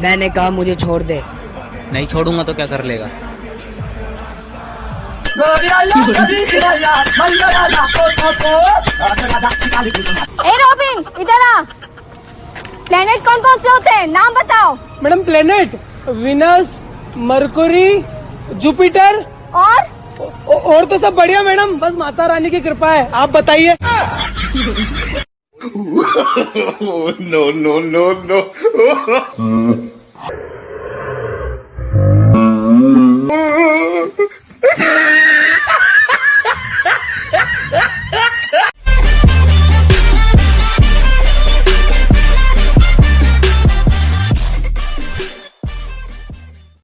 मैंने कहा मुझे छोड़ दे। नहीं छोड़ूंगा तो क्या कर लेगा? ए रॉबिन, इधर आ। प्लेनेट कौन कौन से होते हैं, नाम बताओ। Madam planet Venus, Mercury, Jupiter और तो सब बढ़िया मैडम, बस माता रानी की कृपा है। आप बताइए। No, no, no, no.